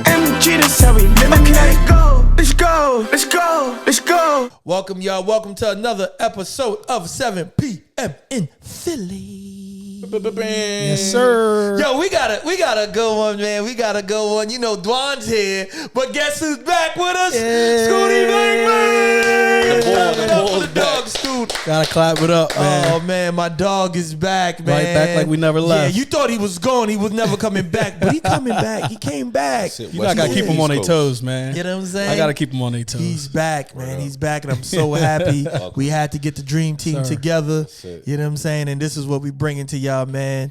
MG, that's how we live. Okay, go. Let's go. Let's go. Let's go. Welcome, y'all. Welcome to another episode of 7 p.m. in Philly. Yes, sir. Yo, we got a good one, man. We got a good one. You know, Dwuan's here, but guess who's back with us? Yeah. Scooty Bang Bang. The Clap it up for the dog, Scoot. Gotta clap it up, man. Oh man, my dog is back, man. Right back like we never left. Yeah, you thought he was gone. He was never coming back, but he coming back. He came back. You know, I gotta keep them on their toes, man. You know what I'm saying? I gotta keep them on their toes. He's back, man. He's back, and I'm so happy. We had to get the dream team together. You know what I'm saying? And this is what we bringing to y'all, man.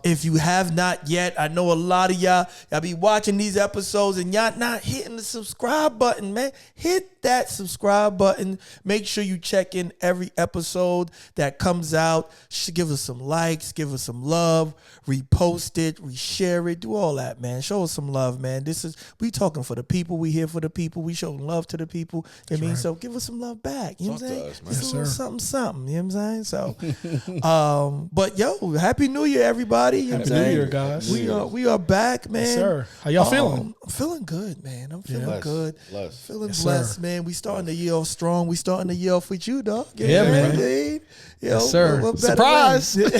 If you have not yet, I know a lot of y'all be watching these episodes and y'all not hitting the subscribe button, man. Hit that subscribe button. Make sure you check in every episode that comes out. Give us some likes, give us some love, repost it, reshare it, do all that, man. Show us some love, man. We talking for the people. We here for the people. We showing love to the people. So give us some love back. You know what I'm saying? Just a little something. You know what I'm saying? So, but yo, Happy New Year, everybody. You know Happy New Year, guys. We are back, man. Yes, sir. How y'all feeling? I'm feeling good, man. I'm feeling good. Feeling Yes, blessed, sir. man. We starting the year off strong. We starting the year off with you, dog. Yeah, man. Yo, Yes, sir. what better Surprise. way?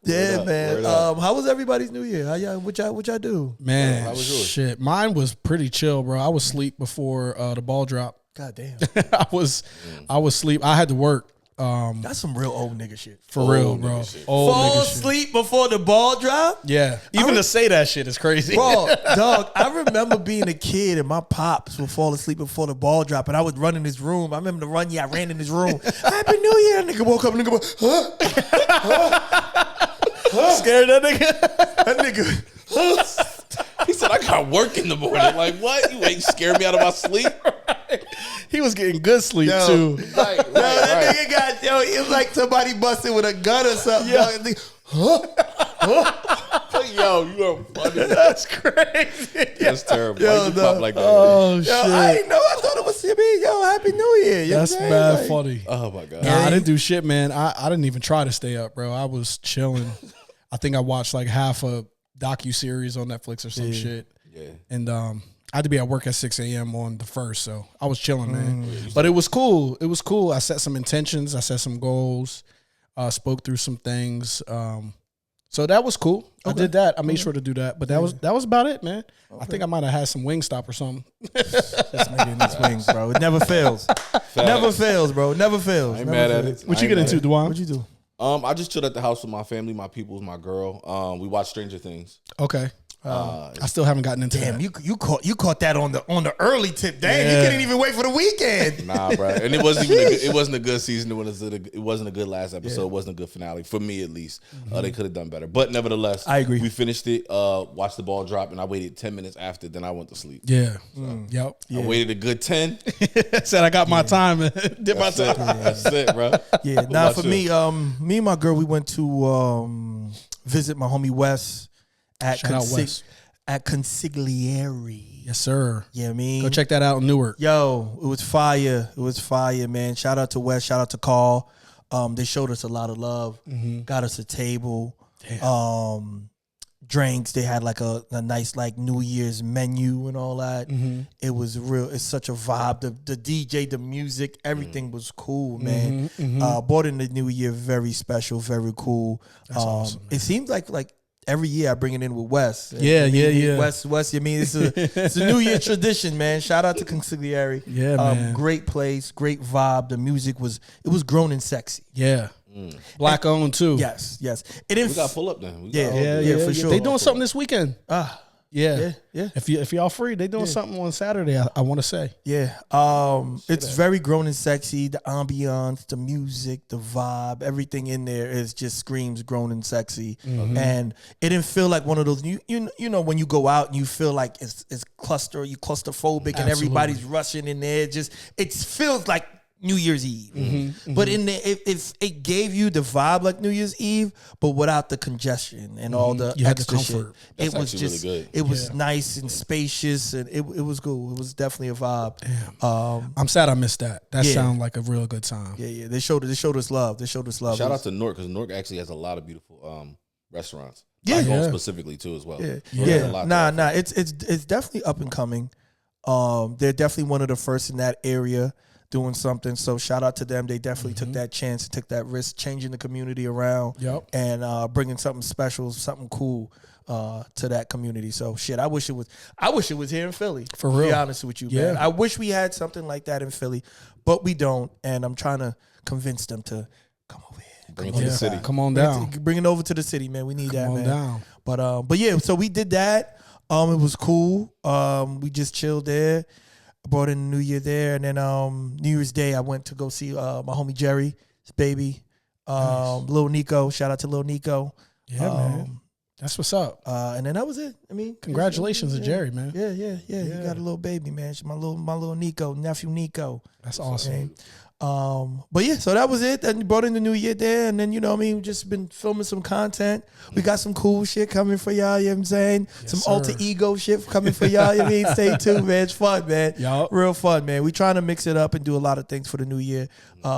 Yeah, man. How was everybody's New Year? How y'all? What y'all do? Man, how was yours? shit. Mine was pretty chill, bro. I was asleep before the ball drop. God damn. I was asleep. I had to work. That's some real old nigga shit. For real, bro. Old Fall nigga shit. asleep before the ball drop? Yeah. Even to say that shit is crazy. Bro, dog, I remember being a kid and my pops would fall asleep before the ball drop and I would run in his room. I remember the run, I ran in his room. Happy New Year. Nigga woke up and nigga went, huh? Scared that nigga? That nigga, He said, I got work in the morning. Like, what? You ain't scared me out of my sleep? He was getting good sleep, too. Right. that nigga got, it was like somebody busted with a gun or something. Yeah. Dog. And Yo, you are funny. That's crazy. That's terrible. Yo, Why you no. pop like that? Oh, shit. I didn't know. I thought it was me. Yo, Happy New Year. You know That's what I'm mad saying? funny. Oh, my God. Nah, I didn't do shit, man. I didn't even try to stay up, bro. I was chilling. I think I watched like half a docu-series on Netflix or some shit. Yeah. And I had to be at work at 6 a.m. on the 1st, so I was chilling, man. But it was cool. It was cool. I set some intentions. I set some goals. Spoke through some things. So that was cool. I did that. I made sure to do that. But that was about it, man. I think I might have had some Wingstop or something. This nigga in these wings, bro. It never fails. Never fails, bro. Never fails. I ain't Never mad at fails. it. What you get into, Dwuan? What'd you do? I just chilled at the house with my family, my peoples, my girl. We watched Stranger Things. Okay. I still haven't gotten into Damn, that. you caught that on the early tip. Damn, you couldn't even wait for the weekend. Nah, bro. And it wasn't even it wasn't a good season. It wasn't a good last episode. It wasn't a good finale for me, at least. They could have done better, but nevertheless, I agree. We finished it. Watched the ball drop, and I waited 10 minutes after. Then I went to sleep. Yeah. Yep. I waited a good 10. Said I got my time and did my time. That's it, bro. Yeah, now for me, me and my girl, we went to visit my homie Wes at Shout out Wes. at Consigliere. Yes, sir. Yeah, I mean, Go check that out in Newark. yo, it was fire. It was fire, man. Shout out to Wes. Shout out to Carl. They showed us a lot of love. Got us a table. Drinks. They had like a nice like New Year's menu and all that. It was real. It's such a vibe. The DJ, the music, everything was cool, man. Bought in the New Year, very special, very cool. That's awesome, man. It seems like every year I bring it in with Wes. Yeah. Wes. I mean, it's a New Year tradition, man. Shout out to Consigliere. Yeah, man. Great place, great vibe. The music was grown and sexy. Yeah. Black owned too. Yes. It We didn't. got to pull up then. Yeah, for sure. They doing something this weekend. Yeah. Yeah. If y'all free, they doing something on Saturday. I want to say. Yeah. It's very grown and sexy. The ambiance, the music, the vibe, everything in there is just screams grown and sexy. And it didn't feel like one of those you know when you go out and you feel like it's claustrophobic and everybody's rushing in there. It feels like New Year's Eve, but in there, it gave you the vibe like New Year's Eve, but without the congestion and all the You had the extra comfort. shit. That's It was actually just, really good. it was nice and spacious, and it was cool. It was definitely a vibe. I'm sad I missed that. That Yeah. sounded like a real good time. Yeah. They showed us love. Shout out to Newark, because Newark actually has a lot of beautiful restaurants. Yeah. Black owned specifically too as well. Yeah, So there's a lot to offer. It's definitely up and coming. They're definitely one of the first in that area doing something. So shout out to them. They definitely took that chance, took that risk, changing the community around, and bringing something special, something cool to that community. So shit, I wish it was here in Philly. For real. To be honest with you, man. I wish we had something like that in Philly, but we don't. And I'm trying to convince them to come over here. Bring it to the city. Come on down. Bring it over to the city, man. We need that, man. Down. But yeah, so we did that. It was cool. We just chilled there. I brought in the New Year there, and then New Year's Day I went to go see my homie Jerry, his baby, Lil Nico. Shout out to Lil Nico. Yeah, man. That's what's up. And then that was it. I mean, Congratulations to Jerry, man. Yeah. You got a little baby, man. She's my little Nico, nephew Nico. That's awesome. But yeah, so that was it. Then brought in the New Year there, and then you know what I mean, just been filming some content. We got some cool shit coming for y'all, you know what I'm saying? Some alter ego shit coming for y'all, you know what I mean? Stay tuned, man. It's fun, man. Yup. Real fun, man. We trying to mix it up and do a lot of things for the new year.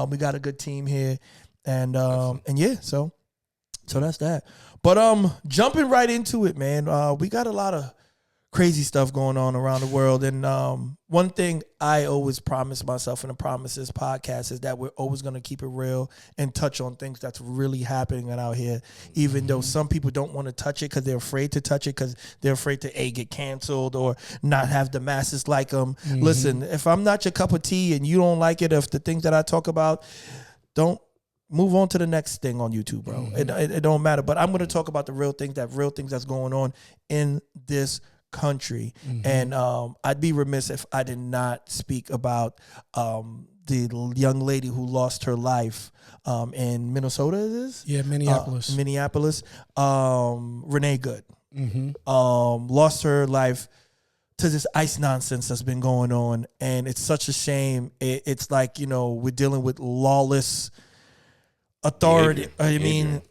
We got a good team here. And yeah, so that's that. But jumping right into it, man. We got a lot of crazy stuff going on around the world. And one thing I always promise myself in the Promises podcast is that we're always going to keep it real and touch on things that's really happening out here, even though some people don't want to touch it because they're afraid to touch it because they're afraid to get canceled or not have the masses like them. Listen, if I'm not your cup of tea and you don't like it, if the things that I talk about, don't move on to the next thing on YouTube, bro. It don't matter. But I'm going to talk about the real things that's going on in this country. And I'd be remiss if I did not speak about the young lady who lost her life in Minnesota. It is? Yeah, Minneapolis. Minneapolis. Renee Good. Lost her life to this ICE nonsense that's been going on. And it's such a shame. It's like, you know, we're dealing with lawless authority. And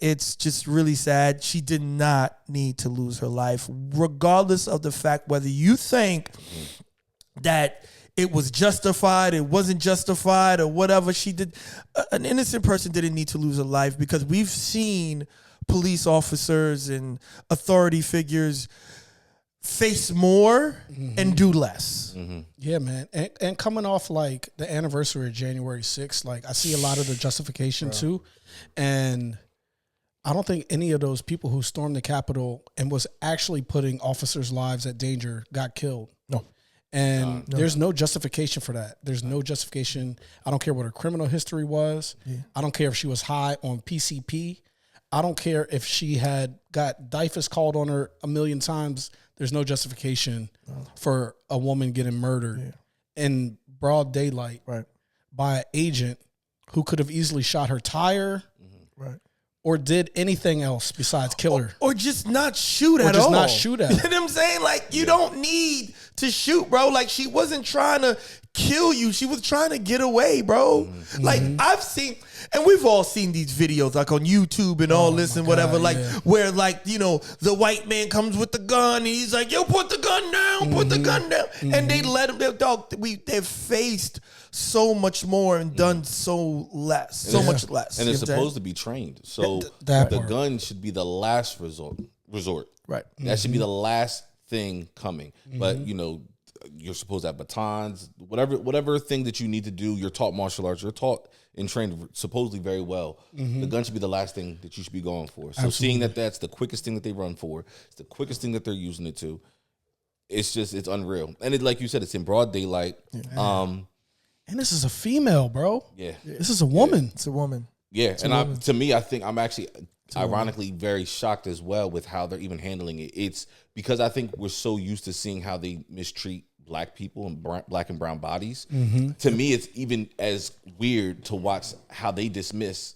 it's just really sad. She did not need to lose her life, regardless of the fact whether you think that it was justified, it wasn't justified, or whatever. She did. An innocent person didn't need to lose her life because we've seen police officers and authority figures face more and do less. Yeah, man. And coming off like the anniversary of January 6th, like I see a lot of the justification too. And I don't think any of those people who stormed the Capitol and was actually putting officers' lives at danger got killed. No. And there's no justification for that. There's no justification. I don't care what her criminal history was. I don't care if she was high on PCP. I don't care if she had got DIFUS called on her a million times. There's no justification for a woman getting murdered in broad daylight by an agent who could have easily shot her tire or did anything else besides kill her. Or just not shoot at all. Or just not shoot at her. You know what I'm saying? Like, you don't need to shoot, bro. Like, she wasn't trying to kill you. She was trying to get away, bro. Like, I've seen... And we've all seen these videos like on YouTube and all this and whatever, where like, you know, the white man comes with the gun and he's like, yo, put the gun down, put the gun down. And they let him, they've faced so much more and done so less, much less. And it's supposed to be trained. So the gun should be the last resort. Right. That should be the last thing coming. But, you know, you're supposed to have batons, whatever thing that you need to do. You're taught martial arts. You're taught and trained supposedly very well. The gun should be the last thing that you should be going for. So seeing that that's the quickest thing that they run for, it's the quickest thing that they're using it to. It's unreal. And it, like you said, it's in broad daylight. And this is a female, bro. Yeah. This is a woman. It's a woman. Yeah. To me, I think I'm actually ironically very shocked as well with how they're even handling it. It's because I think we're so used to seeing how they mistreat Black people and black and brown bodies. To me, it's even as weird to watch how they dismiss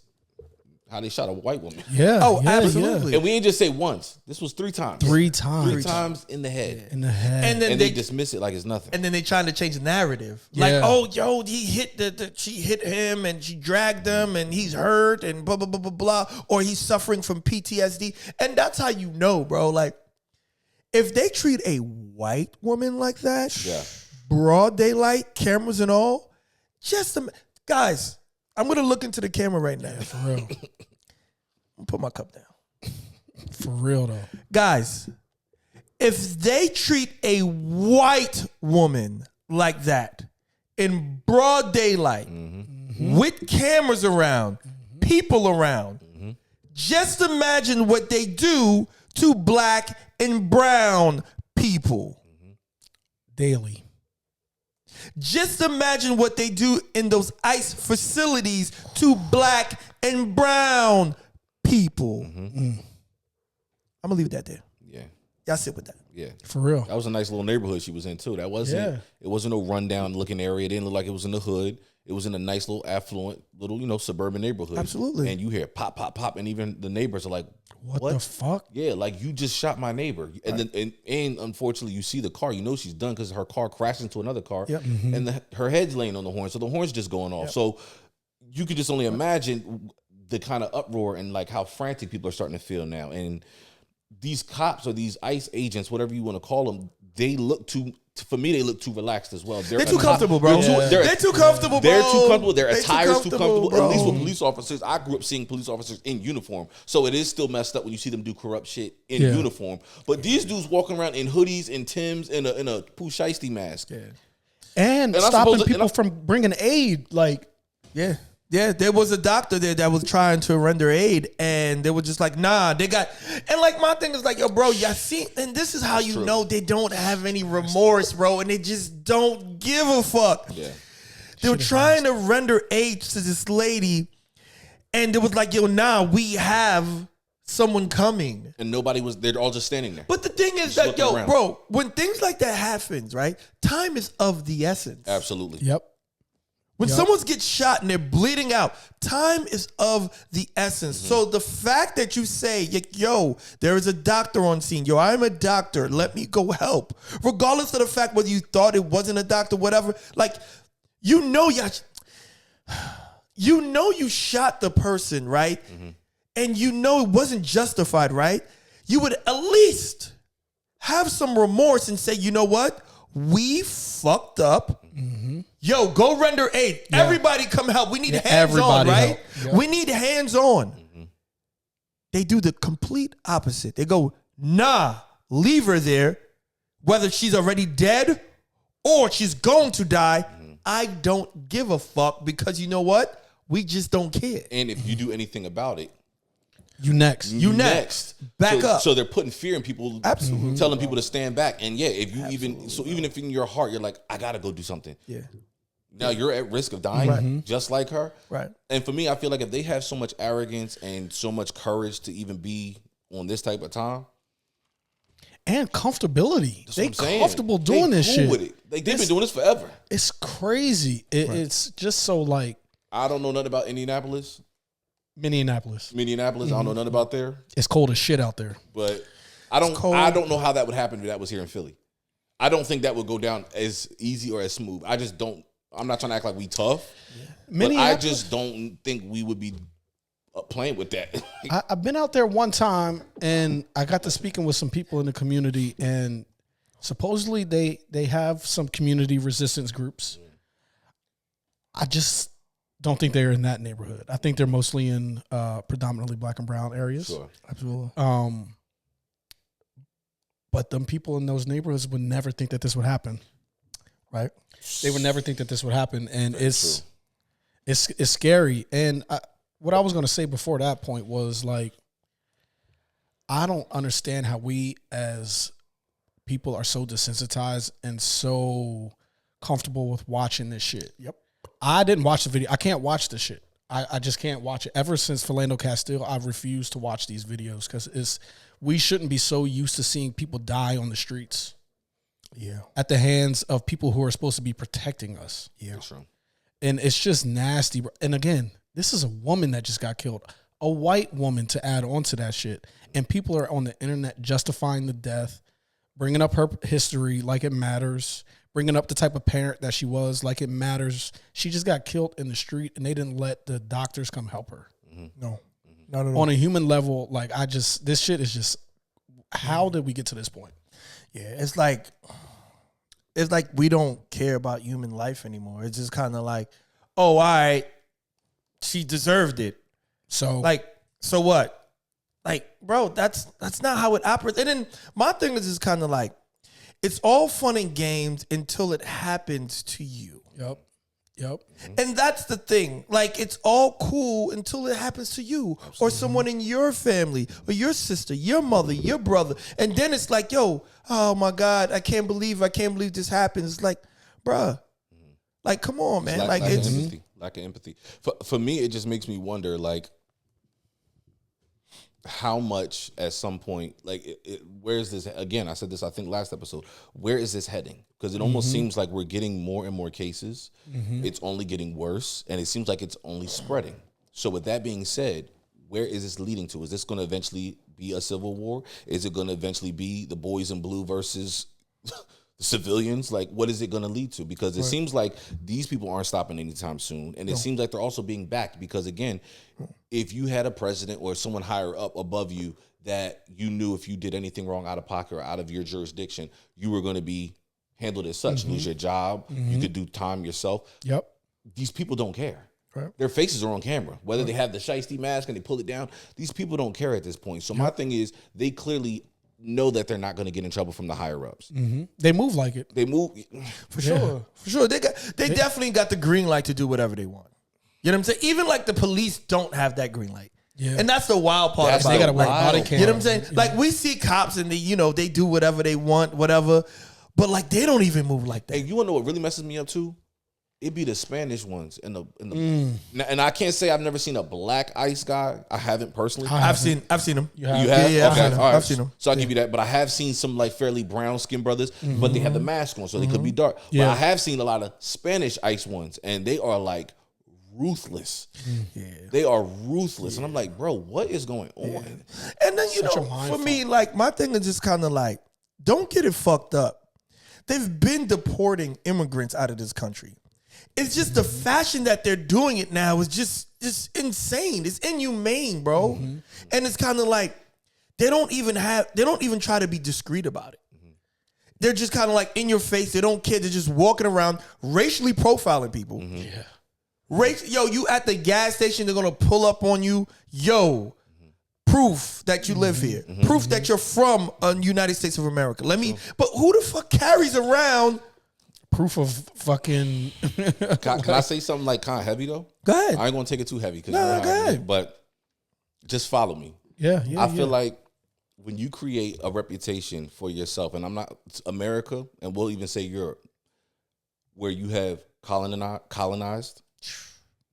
how they shot a white woman. Yeah. Oh, absolutely. And we ain't just say once. This was 3 times. 3 times. 3 times in the head. In the head. And then they dismiss it like it's nothing. And then they trying to change the narrative. Like, oh, yo, he hit she hit him and she dragged him and he's hurt and blah, blah, blah, blah, blah. Or he's suffering from PTSD. And that's how you know, bro. Like, if they treat a white woman like that, broad daylight, cameras and all, guys, I'm going to look into the camera right now. For real. put my cup down. For real though. Guys, if they treat a white woman like that in broad daylight, with cameras around, people around, just imagine what they do to black and brown people. Daily. Just imagine what they do in those ICE facilities to black and brown people. I'm gonna leave it that there. Yeah. Y'all sit with that. Yeah. For real. That was a nice little neighborhood she was in too. That wasn't it wasn't no rundown looking area. It didn't look like it was in the hood. It was in a nice little affluent little, suburban neighborhood. Absolutely. And you hear pop, pop, pop, and even the neighbors are like, What the fuck? Yeah, like you just shot my neighbor. And then and unfortunately you see the car. You know she's done because her car crashed into another car. Yep. And her head's laying on the horn. So the horn's just going off. So you could just only imagine the kind of uproar and like how frantic people are starting to feel now. And these cops or these ICE agents, whatever you want to call them, they look too relaxed as well. They're too comfortable, bro. They're too comfortable, bro. They're too comfortable. Their attire's too comfortable. Bro. At least with police officers, I grew up seeing police officers in uniform. So it is still messed up when you see them do corrupt shit in uniform. But these dudes walking around in hoodies and Timbs in a Pooh Shiesty mask. Yeah. And stopping people from bringing aid. Like, Yeah, there was a doctor there that was trying to render aid, and they were just like, nah, they got, and like my thing is like, yo, bro, y'all see, and this is how you know they don't have any remorse, bro, and they just don't give a fuck. Yeah. They were trying to render aid to this lady, and it was like, yo, nah, we have someone coming. And they're all just standing there. But the thing is Just that, yo, looking around. bro, when things like that happens, right, time is of the essence. Absolutely. yep. When someone gets shot and they're bleeding out, time is of the essence. So the fact that you say, yo, there is a doctor on scene. Yo, I'm a doctor. Let me go help. Regardless of the fact whether you thought it wasn't a doctor, whatever. Like, you shot the person, right? And you know it wasn't justified, right? You would at least have some remorse and say, you know what? We fucked up. Yo, go render aid. Everybody come help. We need hands on, right? Yep. We need hands on. They do the complete opposite. They go, nah, leave her there. Whether she's already dead or she's going to die, I don't give a fuck because you know what? We just don't care. And if you do anything about it, You next. You next. Back up. So they're putting fear in people. Absolutely. Telling people to stand back. And yeah, if you even if in your heart you're like, I gotta go do something. Yeah. Now you're at risk of dying, just like her. Right. And for me, I feel like if they have so much arrogance and so much courage to even be on this type of time, And comfortability. that's They what I'm saying. comfortable doing They this cool shit. with it. They've been doing this forever. It's crazy. It's just so like I don't know nothing about Minneapolis. Minneapolis. I don't know nothing about there. It's cold as shit out there. But I don't cold. I don't know how that would happen if that was here in Philly. I don't think that would go down as easy or as smooth. I just don't. I'm not trying to act like we tough, but I just don't think we would be playing with that. I've been out there one time and I got to speaking with some people in the community, and supposedly they have some community resistance groups. I just don't think they're in that neighborhood. I think they're mostly in predominantly black and brown areas. Sure. Absolutely. But them people in those neighborhoods would never think that this would happen. Right. They would never think that this would happen, and it's scary. And what I was going to say before that point was like, I don't understand how we as people are so desensitized and so comfortable with watching this shit. Yep. I didn't watch the video. I can't watch this shit. I just can't watch it. Ever since Philando Castile, I've refused to watch these videos because we shouldn't be so used to seeing people die on the streets. Yeah. At the hands of people who are supposed to be protecting us. Yeah. That's true. And it's just nasty. And again, this is a woman that just got killed. A white woman to add on to that shit. And people are on the internet justifying the death, bringing up her history like it matters, bringing up the type of parent that she was like it matters. She just got killed in the street and they didn't let the doctors come help her. No. Not at all. On a human level, like this shit is just, how did we get to this point? Yeah, it's like we don't care about human life anymore. It's just kind of like, oh, all right, she deserved it. So Like, so what? Like, bro, that's not how it operates. And then my thing is just kind of like, it's all fun and games until it happens to you. Yep. And that's the thing. Like, it's all cool until it happens to you or someone in your family or your sister, your mother, your brother. And then it's like, yo, oh my God, I can't believe this happens. It's like, bruh, like, come on, man. Lack It's of empathy. Lack of empathy. For me, it just makes me wonder, like, how much at some point, like, where is this? Again, I said this, I think, last episode. Where is this heading? Because it almost seems like we're getting more and more cases. It's only getting worse, and it seems like it's only spreading. So with that being said, where is this leading to? Is this going to eventually be a civil war? Is it going to eventually be the boys in blue versus the civilians? Like, what is it going to lead to? Because it seems like these people aren't stopping anytime soon, and it seems like they're also being backed. Because again, if you had a president or someone higher up above you that you knew if you did anything wrong out of pocket or out of your jurisdiction, you were going to be handled as such, lose your job, you could do time yourself. Yep. These people don't care. Right. Their faces are on camera. Whether they have the shiesty mask and they pull it down, these people don't care at this point. So my thing is, they clearly know that they're not going to get in trouble from the higher ups. They move like it. They move for sure. They definitely got the green light to do whatever they want. You know what I'm saying? Even like the police don't have that green light. Yeah. And that's the wild part That's about They it. got to wear a Wow. body cam. You know what I'm saying? Like, we see cops and they do whatever they want, whatever. But like, they don't even move like that. Hey, you want to know what really messes me up too? It be the Spanish ones and and I can't say I've never seen a black ICE guy. I haven't personally. I've seen them. You have? You have? Yeah, Okay, all right. I've seen them. So I'll give you that. But I have seen some like fairly brown skinned brothers, but they have the mask on, so they could be dark. Yeah. But I have seen a lot of Spanish ICE ones, and they are like ruthless. Yeah. They are ruthless. And I'm like, bro, what is going on? And then, Such a mind for me, fuck. like, my thing is just kind of like, don't get it fucked up. They've been deporting immigrants out of this country. It's just the fashion that they're doing it now is just insane. It's inhumane, bro. And it's kind of like, they don't even try to be discreet about it. They're just kind of like in your face. They don't care. They're just walking around racially profiling people. Yeah. Yo, you at the gas station, they're gonna pull up on you. Yo, proof that you live here. Proof that you're from United States of America. But who the fuck carries around Proof of fucking. Can I say something like kind of heavy though? Go ahead. I ain't gonna take it too heavy because No, go ahead. but just follow me. Yeah. I feel like when you create a reputation for yourself, and I'm not America, and we'll even say Europe, where you have colonized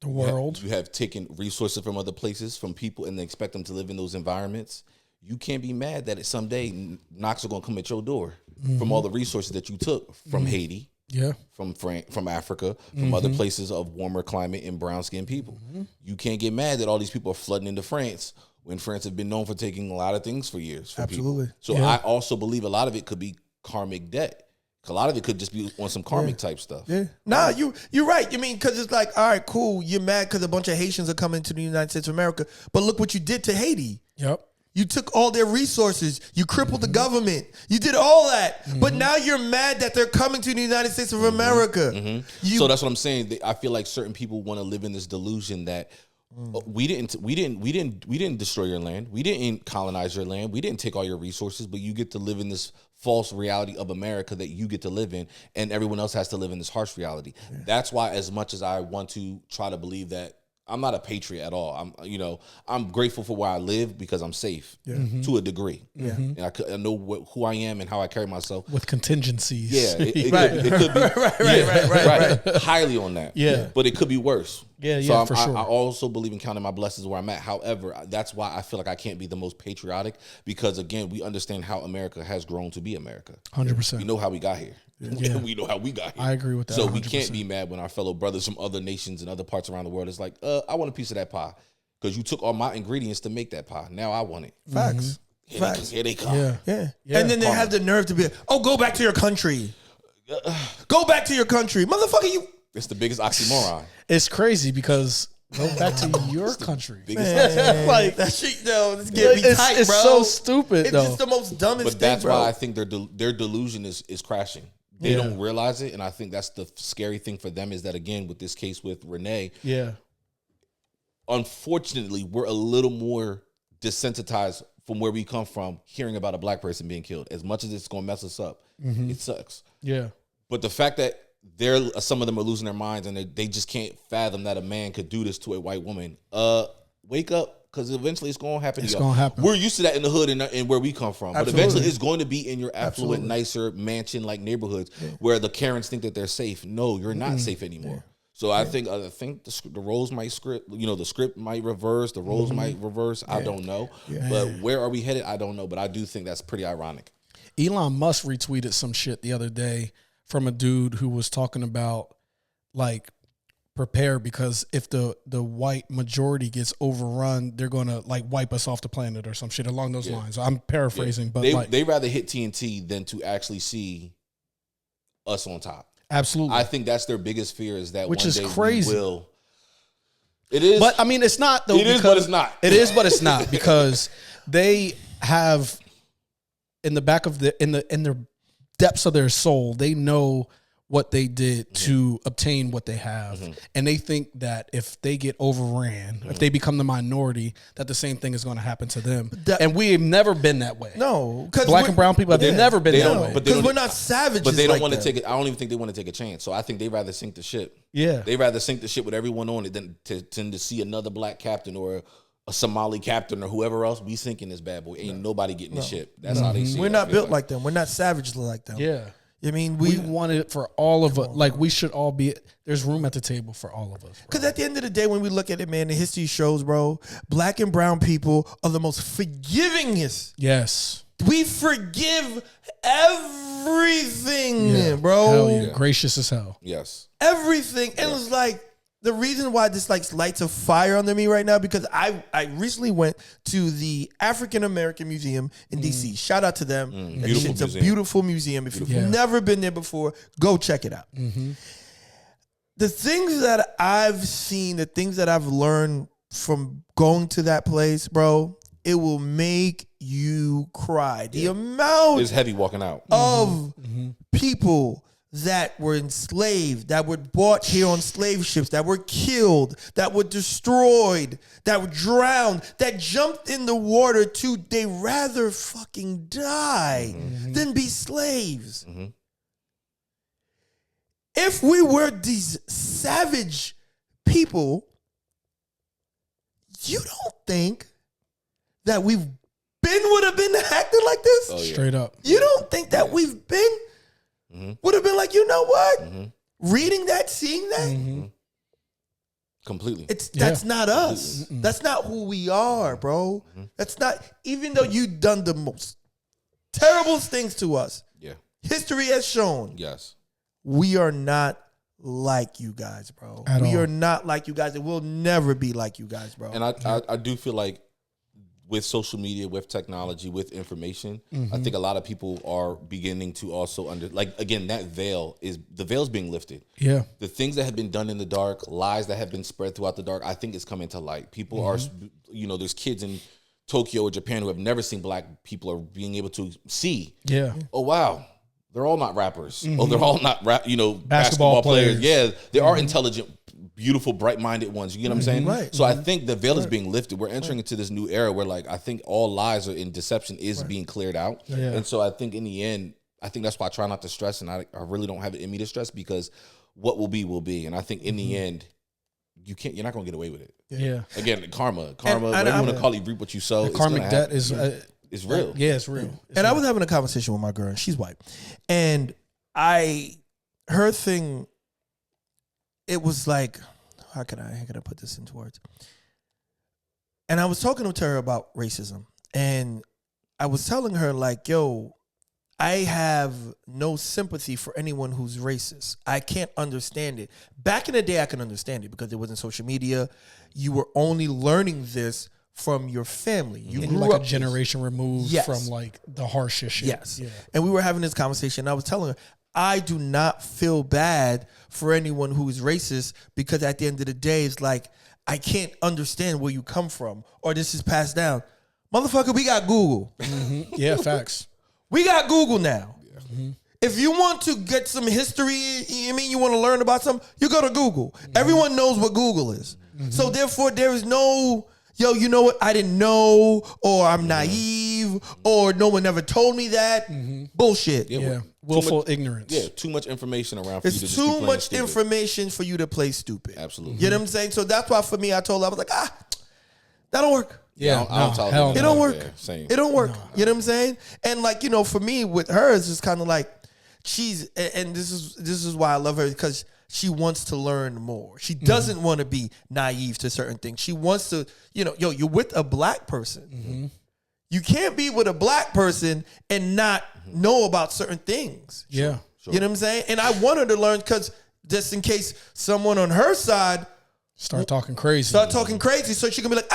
the world. you have taken resources from other places, from people, and they expect them to live in those environments. You can't be mad that it someday knocks are gonna come at your door from all the resources that you took from Haiti. Yeah. From Africa, from other places of warmer climate and brown skinned people. You can't get mad that all these people are flooding into France when France have been known for taking a lot of things for years. For Absolutely. People. So I also believe a lot of it could be karmic debt. A lot of it could just be on some karmic type stuff. Yeah. Nah, you're right. You mean, because it's like, all right, cool. You're mad because a bunch of Haitians are coming to the United States of America. But look what you did to Haiti. Yep. You took all their resources. You crippled the government. You did all that. But now you're mad that they're coming to the United States of America. So that's what I'm saying. I feel like certain people want to live in this delusion that we didn't destroy your land. We didn't colonize your land. We didn't take all your resources, but you get to live in this false reality of America that you get to live in, and everyone else has to live in this harsh reality. Yeah. That's why, as much as I want to try to believe that I'm not a patriot at all. I'm grateful for where I live because I'm safe to a degree. Yeah. And I know who I am and how I carry myself. With contingencies. Yeah. It could be right. Highly on that. Yeah. But it could be worse. Yeah, so for sure. I also believe in counting my blessings where I'm at. However, that's why I feel like I can't be the most patriotic because, again, we understand how America has grown to be America. 100%. We know how we got here. Yeah. We know how we got here. I agree with that. So 100%. we can't be mad when our fellow brothers from other nations and other parts around the world is like, I want a piece of that pie because you took all my ingredients to make that pie. Now I want it. Facts. Here they come. Yeah. And then they have the nerve to be, go back to your country. Go back to your country. Motherfucker, you. It's the biggest oxymoron. It's crazy because go back to your country. Man, like that shit, though. It's getting me tight, it's bro. so stupid, It's though. just the most dumbest But thing, that's bro. why I think their delusion is crashing. They don't realize it, and I think that's the scary thing for them is that, again, with this case with Renee, Yeah. unfortunately, we're a little more desensitized from where we come from, hearing about a black person being killed. As much as it's going to mess us up, it sucks. Yeah. But the fact that some of them are losing their minds and they just can't fathom that a man could do this to a white woman. Wake up. Because eventually it's going to happen. It's going to happen. We're used to that in the hood and where we come from. Absolutely. But eventually it's going to be in your affluent, nicer, mansion-like neighborhoods where the Karens think that they're safe. No, you're not safe anymore. So I think the roles might script. The script might reverse. The roles might reverse. I don't know. But where are we headed? I don't know. But I do think that's pretty ironic. Elon Musk retweeted some shit the other day from a dude who was talking about like prepare because if the white majority gets overrun, they're gonna like wipe us off the planet or some shit along those lines. I'm paraphrasing, but they rather hit TNT than to actually see us on top. Absolutely, I think that's their biggest fear is that which one is day crazy. We will. It is, but I mean, it's not though. It is, but it's not. It is, but it's not because they have in the back of in their depths of their soul, they know what they did to obtain what they have. And they think that if they get overran, if they become the minority, that the same thing is going to happen to them. And we have never been that way. No. Black and brown people, they've never been that way. Because we're not savages. But they don't like want to that. take it. I don't even think they want to take a chance. So I think they'd rather sink the ship. Yeah. They'd rather sink the ship with everyone on it than to see another black captain or a Somali captain or whoever else be sinking this bad boy. Ain't nobody getting the ship. That's how they see it. We're not built like them. We're not savage like them. Yeah. I mean, we want it for all of us. Like, we should all be, there's room at the table for all of us. Because at the end of the day, when we look at it, man, the history shows, bro, black and brown people are the most forgivingest. Yes. We forgive everything, bro. Hell yeah. Gracious as hell. Yes. Everything. And it's like, the reason why this like lights a fire under me right now, because I recently went to the African American Museum in DC. Shout out to them. It's a beautiful museum. If you've never been there before, go check it out. The things that I've seen, the things that I've learned from going to that place, bro, it will make you cry. The amount it's heavy walking out of people that were enslaved, that were brought here on slave ships, that were killed, that were destroyed, that were drowned, that jumped in the water too. They rather fucking die than be slaves. If we were these savage people, you don't think that would have been acting like this? Oh, yeah. Straight up. You don't think that we've been would have been like, you know what? Reading that, seeing that? Completely. That's not us. That's not who we are, bro. That's not, even though you've done the most terrible things to us. Yeah. History has shown. Yes. We are not like you guys, bro. We are not like you guys, and we'll never be like you guys, bro. And I do feel like with social media, with technology, with information, I think a lot of people are beginning to also again, that the veil's being lifted. Yeah. The things that have been done in the dark, lies that have been spread throughout the dark, I think it's coming to light. People are, there's kids in Tokyo or Japan who have never seen black people are being able to see. Yeah. Oh, wow. They're all not rappers. Oh, they're all not basketball players. Yeah. There are intelligent, beautiful, bright-minded ones. You get what I'm saying? Right. So I think the veil is being lifted. We're entering into this new era where, I think all lies and deception is being cleared out. Yeah. And so I think in the end, I think that's why I try not to stress, and I really don't have it in me to stress, because what will be will be. And I think in the end, you're not going to get away with it. Yeah. Again, karma, whatever you want to call it, reap what you sow. Karmic debt is it's real. Yeah, it's real. I was having a conversation with my girl, and she's white. And her thing, it was like, how can I put this into words? And I was talking to her about racism. And I was telling her, yo, I have no sympathy for anyone who's racist. I can't understand it. Back in the day, I could understand it because it wasn't social media. You were only learning this from your family. You grew up a generation removed from the harshest shit. Yes. Yeah. And we were having this conversation, and I was telling her, I do not feel bad for anyone who is racist, because at the end of the day, it's like, I can't understand where you come from, or this is passed down. Motherfucker, we got Google. Yeah, facts. We got Google now. Yeah. If you want to get some history, you want to learn about something, you go to Google. Everyone knows what Google is. So therefore, there is no, yo, you know what? I didn't know, or I'm naive, or no one ever told me that. Bullshit. Yeah. Willful ignorance. Yeah, too much information around for you to It's just be too playing much stupid. information for you to play stupid. Absolutely. You know what I'm saying? So that's why for me, I told her, I was like, that don't work. Yeah. I don't tolerate hell that. It don't no. work. Yeah, same. It don't work. You know what I'm saying? And like, you know, for me with her, it's just kind of like and this is why I love her, because she wants to learn more. She doesn't want to be naive to certain things. She wants to, you know, you're with a black person. You can't be with a black person and not know about certain things. Yeah. You know what I'm saying? And I want her to learn, because just in case someone on her side Start talking crazy. start talking crazy, so she can be like,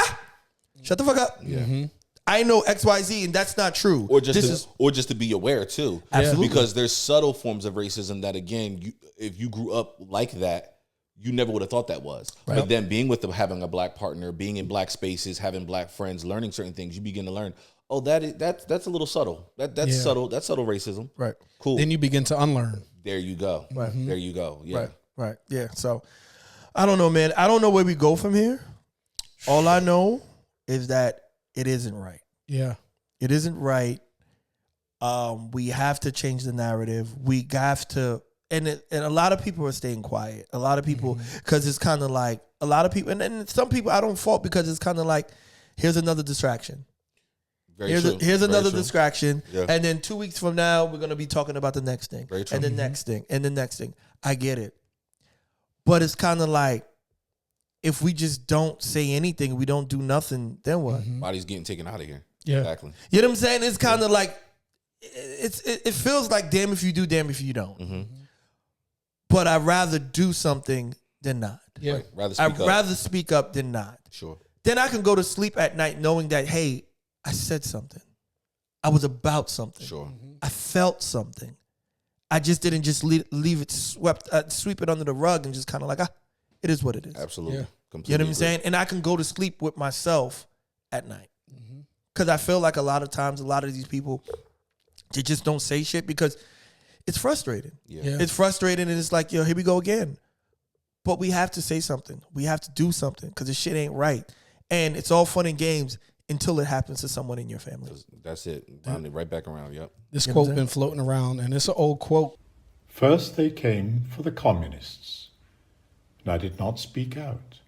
shut the fuck up. Yeah. I know XYZ, and that's not true. Or just to be aware too. Absolutely. Because there's subtle forms of racism that, again, if you grew up like that, you never would have thought that was. Right. But then being with them, having a black partner, being in black spaces, having black friends, learning certain things, you begin to learn, that's a little subtle. That's subtle. That's subtle racism. Right. Cool. Then you begin to unlearn. There you go. Right. There you go. Yeah. Right. Yeah. So I don't know, man. I don't know where we go from here. All I know is that it isn't right. Yeah. It isn't right. We have to change the narrative. We have to, and a lot of people are staying quiet. A lot of people, because it's kind of like a lot of people, and some people I don't fault, because it's kind of like, here's another distraction. Here's another distraction. Yeah. And then 2 weeks from now, we're going to be talking about the next thing. Very true. And the next thing. And the next thing. I get it. But it's kind of like, if we just don't say anything, we don't do nothing, then what? Body's getting taken out of here. Yeah. Exactly. You know what I'm saying? It's kind of like, it feels like damn if you do, damn if you don't. But I'd rather do something than not. Yeah. Right. I'd rather speak up than not. Sure. Then I can go to sleep at night knowing that, hey, I said something. I was about something. Sure. I felt something. I just didn't just leave it sweep it under the rug and just kind of like, it is what it is. Absolutely. Yeah. Completely You know what I'm agree. saying? And I can go to sleep with myself at night. Because I feel like a lot of times, a lot of these people, they just don't say shit because it's frustrating. Yeah. It's frustrating, and it's like, yo, here we go again. But we have to say something. We have to do something, because this shit ain't right. And it's all fun and games until it happens to someone in your family. That's it. Round it right back around. Yep. This You know what quote I'm been floating around, and it's an old quote. First they came for the communists, and I did not speak out,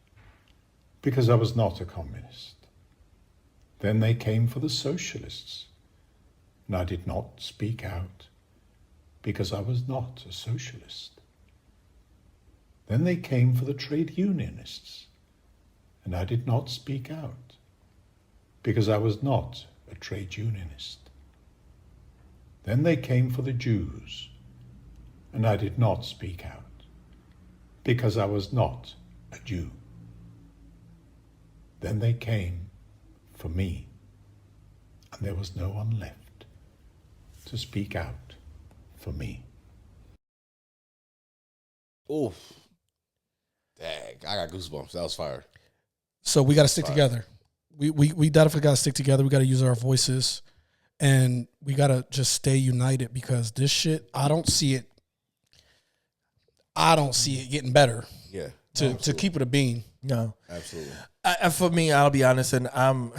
because I was not a communist. Then they came for the socialists, and I did not speak out, because I was not a socialist. Then they came for the trade unionists, and I did not speak out, because I was not a trade unionist. Then they came for the Jews, and I did not speak out, because I was not a Jew. Then they came for me, and there was no one left to speak out for me. Oof. Dang. I got goosebumps. That was fire. So we got to stick together. We definitely got to stick together. We got to use our voices, and we got to just stay united, because this shit, I don't see it getting better. Yeah. To keep it a bean. No. Absolutely. For me, I'll be honest, and I'm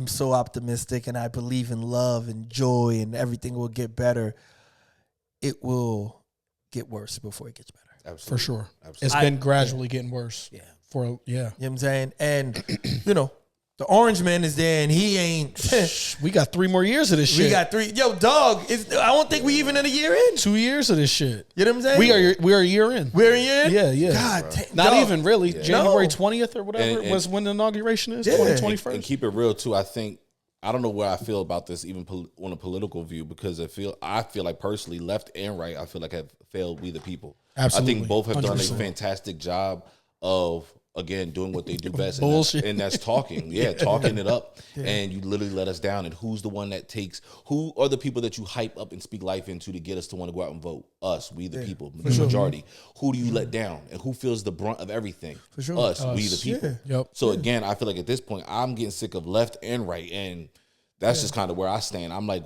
so optimistic, and I believe in love and joy, and everything will get better. It will get worse before it gets better. Absolutely. For sure. Absolutely. It's been gradually getting worse. Yeah. Yeah. You know what I'm saying? And, you know, the orange man is there, and he ain't. We got 3 more years of this shit. We got 3. Yo, dog, I don't think we even in a year in. 2 years of this shit. You know what I'm saying? We are a year in. We're a year in? Yeah. God damn. Not dog. even really. January No. 20th or whatever And- was when the inauguration is. Yeah. 2021st. And keep it real too. I think I don't know where I feel about this, even on a political view, because I feel like personally, left and right, I feel like have failed we the people. Absolutely. I think both have done a 100%. fantastic job of, again, doing what they do best. Bullshit. And that's talking. Yeah, talking it up. And you literally let us down. And who's the one that who are the people that you hype up and speak life into to get us to want to go out and vote? Us, we the people, the majority. Who do you let down? And who feels the brunt of everything? For sure. Us, we the people. Yeah. Yep. So again, I feel like at this point, I'm getting sick of left and right. And that's just kind of where I stand. I'm like,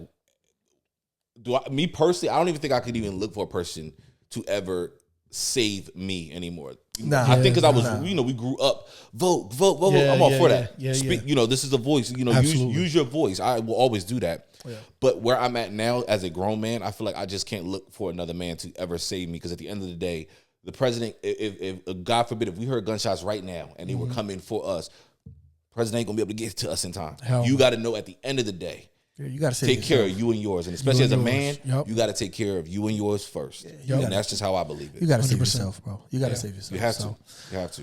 me personally, I don't even think I could even look for a person to ever save me anymore. Nah. I think because I was, we grew up, vote. Yeah, I'm all yeah, for yeah, that. yeah, Speak, yeah. this is a voice. Absolutely. Use your voice. I will always do that. Yeah. But where I'm at now as a grown man, I feel like I just can't look for another man to ever save me. Because at the end of the day, the president, if God forbid, if we heard gunshots right now and they were coming for us, president ain't gonna be able to get to us in time. You got to know at the end of the day, You got to take care of you and yours, and especially as a man, Yep. you got to take care of you and yours first. And that's just how I believe it. You got to save yourself, bro. You got to save yourself. You have to. You have to.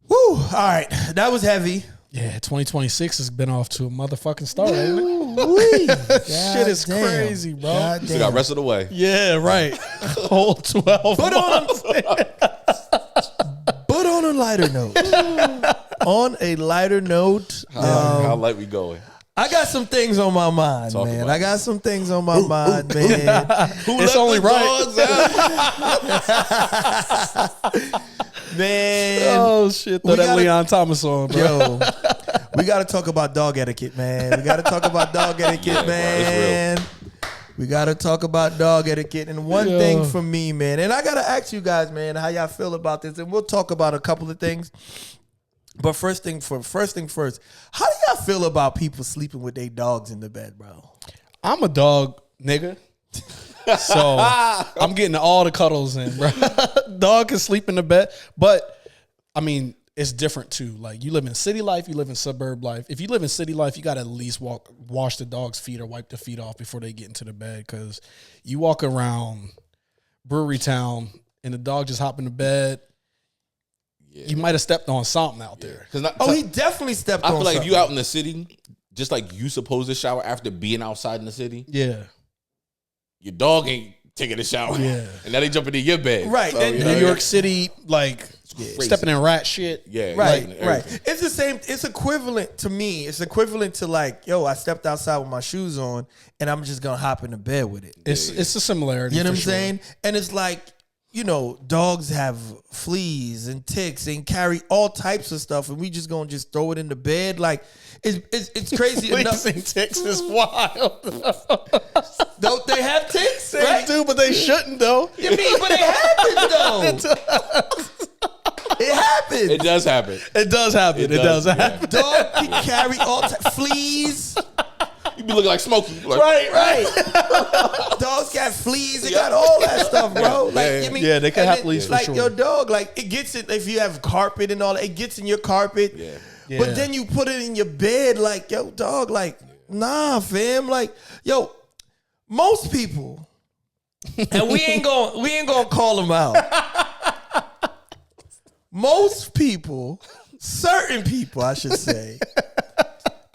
Woo! All right, that was heavy. Yeah, 2026 has been off to a motherfucking start, ain't it? Woo-wee. Shit is Goddamn. crazy, bro. Goddamn. Still got rest of the way. Yeah, right. Whole 12 But months. on a lighter note, How light we going? I got some things on my mind, Talk man. about I got some things on my mind, man. It's only right. Man, Oh, shit. Throw We that gotta- Leon Thomas on, bro. yo, we got to talk about dog etiquette, man. We got to talk about dog etiquette, Yeah, bro, it's man. We got to talk about dog etiquette. And one Yeah. thing for me, man, and I got to ask you guys, man, how y'all feel about this. And we'll talk about a couple of things. But first thing first, how do y'all feel about people sleeping with their dogs in the bed, bro? I'm a dog nigga. So I'm getting all the cuddles in, bro. Dog can sleep in the bed. But I mean, it's different too. Like, you live in city life, you live in suburb life. If you live in city life, you got to at least wash the dog's feet or wipe the feet off before they get into the bed. Because you walk around Brewery Town and the dog just hop in the bed, you might have stepped on something out there. He definitely stepped I on feel like if something. you out in the city, just like you supposed to shower after being outside in the city, Yeah. your dog ain't taking a shower. Yeah. And now they jumping in your bed. Right. So, And you know, New York City, like, crazy. stepping in rat shit. Yeah. Right, like, right. everything. It's the same. It's equivalent to me. It's equivalent to like, yo, I stepped outside with my shoes on, and I'm just gonna hop in the bed with it. It's a similarity. You know for what I'm sure. saying? And it's like, dogs have fleas and ticks and carry all types of stuff, and we just gonna just throw it in the bed. Like, it's crazy enough. Fleas and ticks is wild. Don't they have ticks? They Right? do, but they shouldn't though. You mean, but it happens though. It happens. It does happen. It does happen. It does yeah. happen. Dog can carry all fleas. You be looking like Smokey. Like, Right. Dogs got fleas. They got all that stuff, bro. Like, Yeah. I mean, Yeah, they can and have it- fleas for like sure. your dog, like it gets it if you have carpet and all that. It gets in your carpet. Yeah. Yeah. But then you put it in your bed, like, yo, dog, like, nah, fam, like, yo, most people, and we ain't gonna call them out. Most people, certain people, I should say,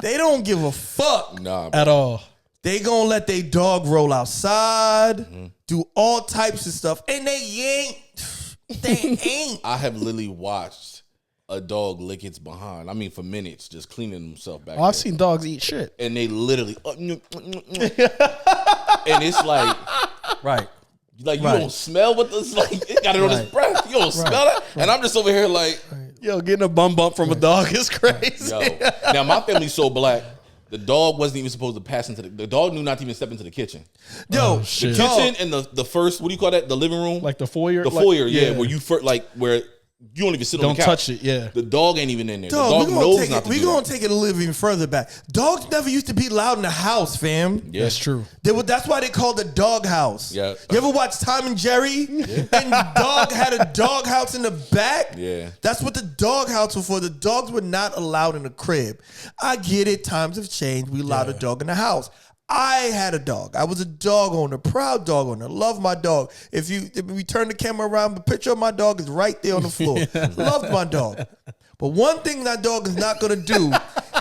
they don't give a fuck. Nah. At all. They gonna let their dog roll outside, do all types of stuff, and they ain't. I have literally watched a dog lick its behind. I mean, for minutes, just cleaning himself back. Oh, I've there. seen dogs eat shit. And they literally, and it's like Right. you don't smell what this like. It got it on his breath. You don't smell that, and I'm just over here like, Yo, getting a bum bump from a dog is crazy. yo. Now my family's so black. The dog wasn't even supposed to pass into the dog knew not to even step into the kitchen. Yo, Oh, shit. The kitchen and the first, what do you call that? The living room, Like the foyer? the Like- foyer, yeah, where you first where you don't even sit on Don't the couch. touch it, yeah. The dog ain't even in there. dog, the we dog gonna knows take not it. to We do gonna that. take it a little even further back. Dogs never used to be loud in the house, fam. Yeah. That's true. That's why they called the dog house. Yeah. You ever watch Tom and Jerry? And dog had a dog house in the back. Yeah. That's what the dog house was for. The dogs were not allowed in the crib. I get it. Times have changed. We allowed a dog in the house. I had a dog. I was a dog owner, proud dog owner. Love my dog. If we turn the camera around, the picture of my dog is right there on the floor. Loved my dog. But one thing that dog is not gonna do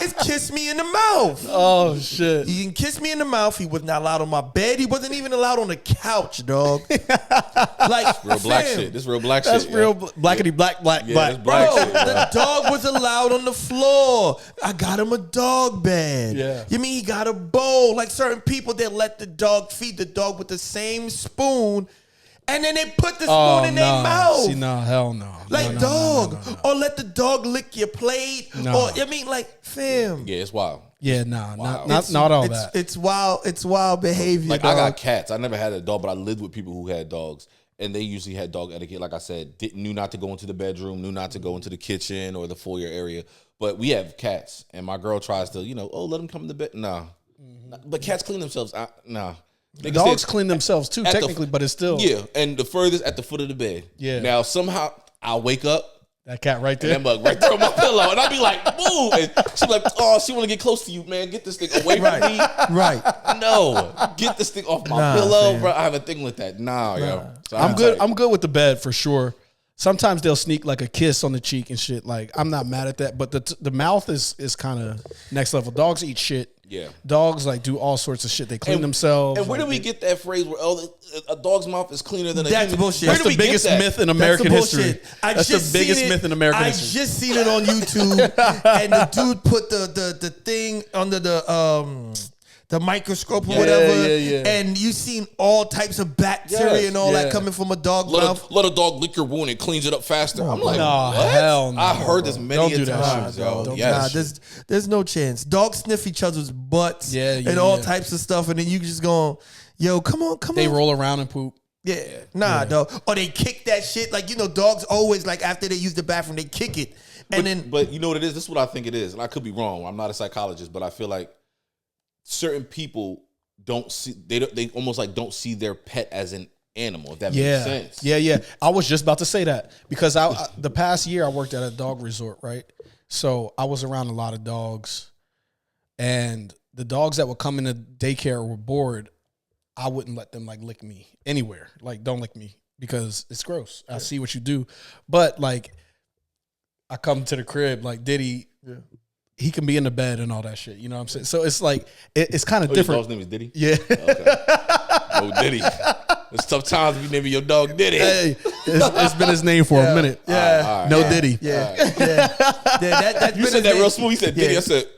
is kiss me in the mouth. Oh, shit. He can kiss me in the mouth. He was not allowed on my bed. He wasn't even allowed on the couch, dog. Like Real black fam, shit. This real black That's shit. real yo. blackity black. Yeah, that's Bro, black shit. Bro. the dog was allowed on the floor. I got him a dog bed. Yeah. You mean he got a bowl? Like certain people, they let the dog feed the dog with the same spoon, and then they put the spoon in their mouth. See, no, hell no. Like, No, dog. no. Or let the dog lick your plate. No. Or, I mean, like, fam. Yeah, it's wild. Yeah, nah, Wow. not all that. It's wild. It's wild behavior. Like dog. I got cats. I never had a dog, but I lived with people who had dogs, and they usually had dog etiquette. Like I said, knew not to go into the bedroom, knew not to go into the kitchen or the foyer area. But we have cats, and my girl tries to, let them come in the bed. Nah. But cats clean themselves. Nah. Dogs clean themselves too, technically, but it's still. Yeah, and the furthest at the foot of the bed. Yeah. Now, somehow, I'll wake up. That cat right there. And that mug right there on my pillow. And I'll be like, boo. And she'll be like, oh, she want to get close to you, man. Get this thing away from me. Right. No. Get this thing off my pillow, man. Bro. I have a thing with that. Yo. So I'm good. I'm good with the bed for sure. Sometimes they'll sneak like a kiss on the cheek and shit. Like, I'm not mad at that. But the mouth is kind of next level. Dogs eat shit. Yeah. Dogs like do all sorts of shit. They clean themselves. And where do we get that phrase where a dog's mouth is cleaner than a That's human? bullshit. That's the biggest myth in American history. That's the biggest myth in American history. I just seen it on YouTube, and the dude put the thing under the microscope or whatever, and you seen all types of bacteria and all that coming from a dog's mouth. Let a dog lick your wound and cleans it up faster. I'm like, no, what? hell no. I heard this many times, yo. There's no chance. Dogs sniff each other's butts and all types of stuff, and then you just going, yo, come on. They roll around and poop. Yeah, dog. Or they kick that shit. Like, dogs always, like, after they use the bathroom, they kick it. But you know what it is? This is what I think it is. And I could be wrong. I'm not a psychologist, but I feel like certain people don't see, they almost like don't see their pet as an animal, if that makes sense. Yeah. I was just about to say that because the past year I worked at a dog resort, right? So I was around a lot of dogs, and the dogs that would come into daycare were bored. I wouldn't let them like lick me anywhere. Like, don't lick me because it's gross. I see what you do. But like, I come to the crib, like Diddy, he can be in the bed and all that shit. You know what I'm saying? So it's like, it's kind of different. Your dog's name is Diddy? Yeah. Okay. Oh, Diddy. It's tough times if you name your dog Diddy. Hey, it's been his name for a minute. Yeah. No Diddy. Yeah. You said that real smooth. You said Diddy. I said,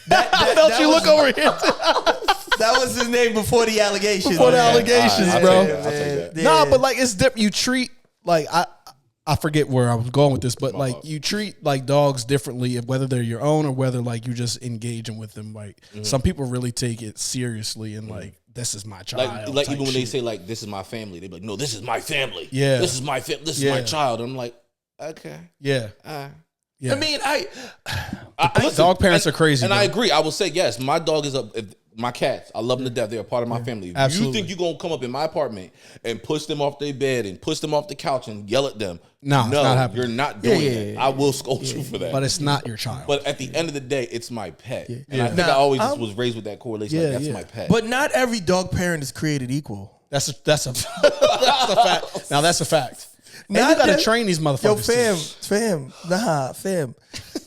I felt you look over here. That was his name before the allegations. Before the allegations, bro. I'll take that. Nah, but like, it's different. You treat, like, I forget where I was going with this, but like, you treat like dogs differently, whether they're your own or whether like you just engaging with them. Like, some people really take it seriously and like, this is my child. Like even when they say like, this is my family, they be like, no, this is my family. Yeah. This is my family. This is my child. I'm like, okay. Yeah. I mean, listen, dog parents are crazy. And bro. I agree. I will say, yes, my dog is my cats. I love them to death. They're a part of my family. Absolutely. You think you're going to come up in my apartment and push them off their bed and push them off the couch and yell at them? No, it's not happening. You're not doing that. I will scold you for that. But it's not your child. But at the end of the day, it's my pet. And I think I always just was raised with that correlation. Like, that's my pet. But not every dog parent is created equal. That's a that's a fact. Now that's a fact. And you gotta train these motherfuckers. Fam.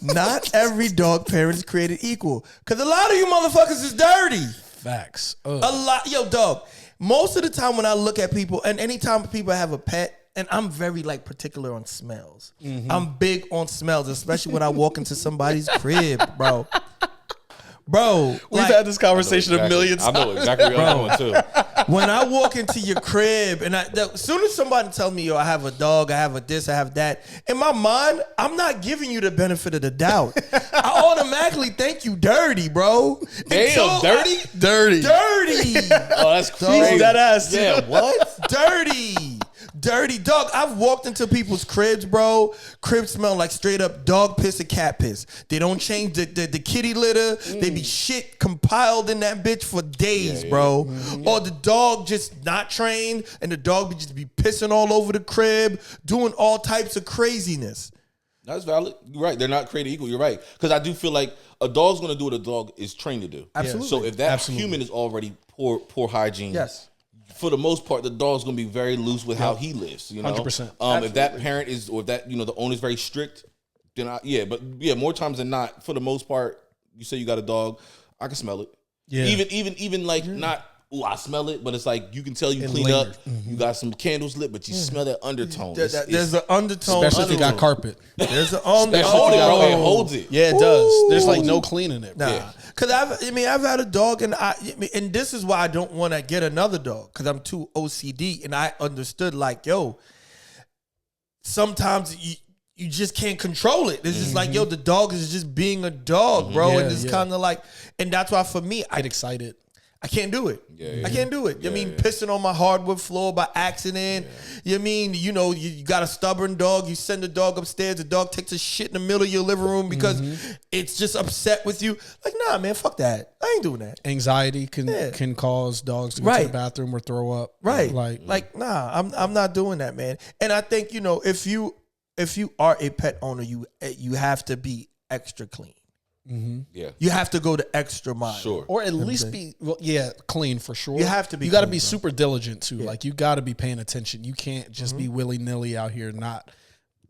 Not every dog parent is created equal. Cause a lot of you motherfuckers is dirty. Facts. A lot, dog. Most of the time when I look at people, and anytime people have a pet, and I'm very like particular on smells. I'm big on smells, especially when I walk into somebody's crib, bro. We've had this conversation a million times. I know exactly where I'm going too. When I walk into your crib, and as soon as somebody tells me, yo, I have a dog, I have a this, I have that, in my mind, I'm not giving you the benefit of the doubt. I automatically think you dirty, bro. Damn, dirty? Dirty. Oh, that's crazy. That ass. Yeah, what? Dirty dog. I've walked into people's cribs, bro. Cribs smell like straight up dog piss and cat piss. They don't change the kitty litter. They be shit compiled in that bitch for days, bro. Or the dog just not trained, and the dog be just be pissing all over the crib, doing all types of craziness. That's valid. You're right. They're not created equal. You're right. Because I do feel like a dog's going to do what a dog is trained to do. Absolutely. So if that human is already poor hygiene, Yes. For the most part, the dog's gonna be very loose with how he lives. 100%. If that parent is, or if that the owner's very strict, then more times than not, for the most part, you say you got a dog, I can smell it. Yeah. Even like not. Ooh, I smell it, but it's like you can tell you clean up. You got some candles lit, but you smell that undertone. There's an undertone, especially if you got carpet. There's an undertone. It holds it. Yeah, it does. There's like no cleaning it. Nah, because I've had a dog, and and this is why I don't want to get another dog, because I'm too OCD, and I understood like, yo, sometimes you just can't control it. It's just like, yo, the dog is just being a dog, bro, and it's kind of like, and that's why for me, I get excited. I can't do it. Yeah. I can't do it. You mean pissing on my hardwood floor by accident? You mean, you got a stubborn dog, you send the dog upstairs, the dog takes a shit in the middle of your living room because it's just upset with you. Like, nah, man, fuck that. I ain't doing that. Anxiety can cause dogs to go to the bathroom or throw up. Right. Like nah, I'm not doing that, man. And I think, if you are a pet owner, you have to be extra clean. Yeah, you have to go the extra mile, sure, or at least be clean for sure. You have to be. You got to be super diligent too. Like you got to be paying attention. You can't just be willy nilly out here not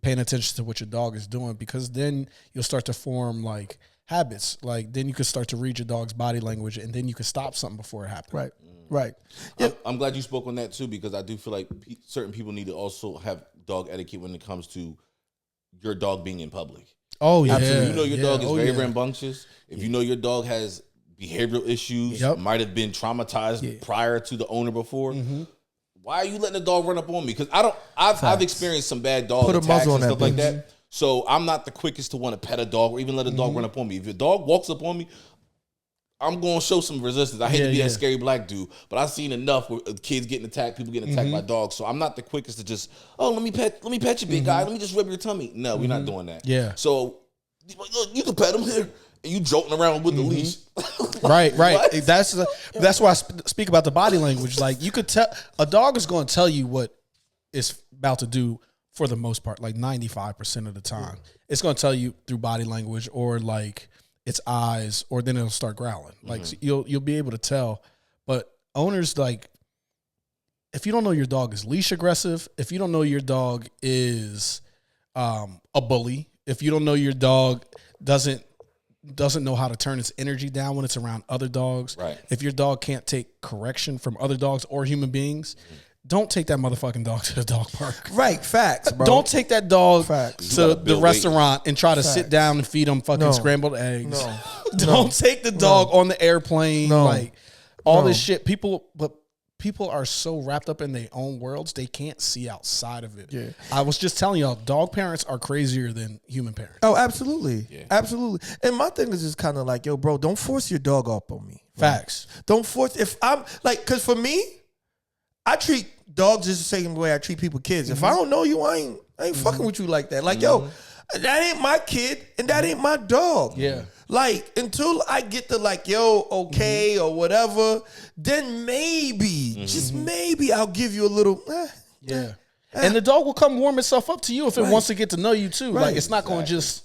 paying attention to what your dog is doing, because then you'll start to form like habits. Like then you could start to read your dog's body language, and then you could stop something before it happens. Right. I'm glad you spoke on that too, because I do feel like certain people need to also have dog etiquette when it comes to your dog being in public. Oh, yeah. Absolutely. You know your dog is very rambunctious. If you know your dog has behavioral issues, might have been traumatized prior to the owner before, why are you letting the dog run up on me? Because I've experienced some bad dog attacks and stuff like that. So I'm not the quickest to want to pet a dog or even let a dog run up on me. If your dog walks up on me, I'm going to show some resistance. I hate to be that scary black dude, but I've seen enough with kids getting attacked, people getting attacked by dogs. So I'm not the quickest to just, let me pet you, big guy. Let me just rub your tummy. No, we're not doing that. Yeah. So you can pet him here, and you jolting around with the leash. Right. That's why I speak about the body language. Like you could tell a dog is going to tell you what it's about to do for the most part, like 95% of the time. It's going to tell you through body language or like its eyes, or then it'll start growling. Like so you'll be able to tell. But owners, like, if you don't know your dog is leash aggressive, if you don't know your dog is a bully, if you don't know your dog doesn't know how to turn its energy down when it's around other dogs, if your dog can't take correction from other dogs or human beings, don't take that motherfucking dog to the dog park. Right, facts, bro. Don't take that dog to the restaurant and try to sit down and feed them fucking scrambled eggs. No. Don't take the dog on the airplane. Like all this shit. People are so wrapped up in their own worlds, they can't see outside of it. Yeah. I was just telling y'all, dog parents are crazier than human parents. Oh, absolutely. Yeah. Absolutely. And my thing is just kind of like, yo, bro, don't force your dog up on me. Facts. Don't force, if I'm like, because for me, I treat dogs just the same way I treat people kids. If I don't know you, I ain't fucking with you like that. Like, yo, that ain't my kid and that ain't my dog. Yeah. Like, until I get to like, yo, okay, or whatever, then maybe, just maybe I'll give you a little, And the dog will come warm itself up to you if it wants to get to know you too. Like, it's not going to just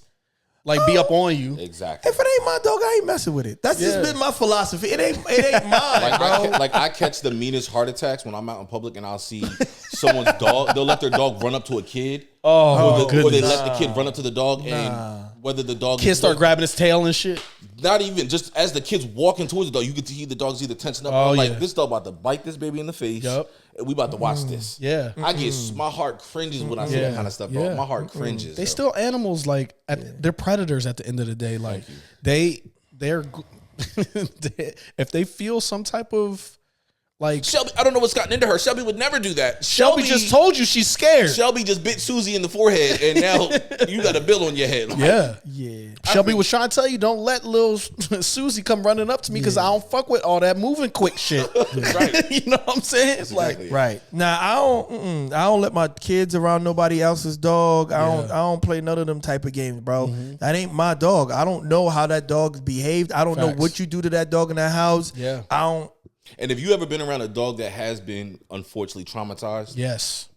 like be up on you. Exactly. If it ain't my dog, I ain't messing with it. That's just been my philosophy. It ain't mine, bro. I catch the meanest heart attacks when I'm out in public and I'll see someone's dog. They'll let their dog run up to a kid. Or they let the kid run up to the dog and whether the dog kids start grabbing his tail and shit. Not even just as the kid's walking towards the dog, you get to hear the dog's either tensing up. I'm like, this dog about to bite this baby in the face. And we about to watch this. Yeah. I get my heart cringes when I see that kind of stuff. Bro. My heart cringes. They still animals. Like they're predators at the end of the day. Like they're if they feel some type of like Shelby, I don't know what's gotten into her. Shelby would never do that. Shelby just told you she's scared. Shelby just bit Susie in the forehead, and now you got a bill on your head. Like, Shelby was trying to tell you, don't let little Susie come running up to me because I don't fuck with all that moving quick shit. Right? You know what I'm saying? It's exactly like right. Now I don't let my kids around nobody else's dog. I don't play none of them type of games, bro. That ain't my dog. I don't know how that dog's behaved. I don't know what you do to that dog in that house. Yeah. I don't. And if you ever been around a dog that has been unfortunately traumatized, yes,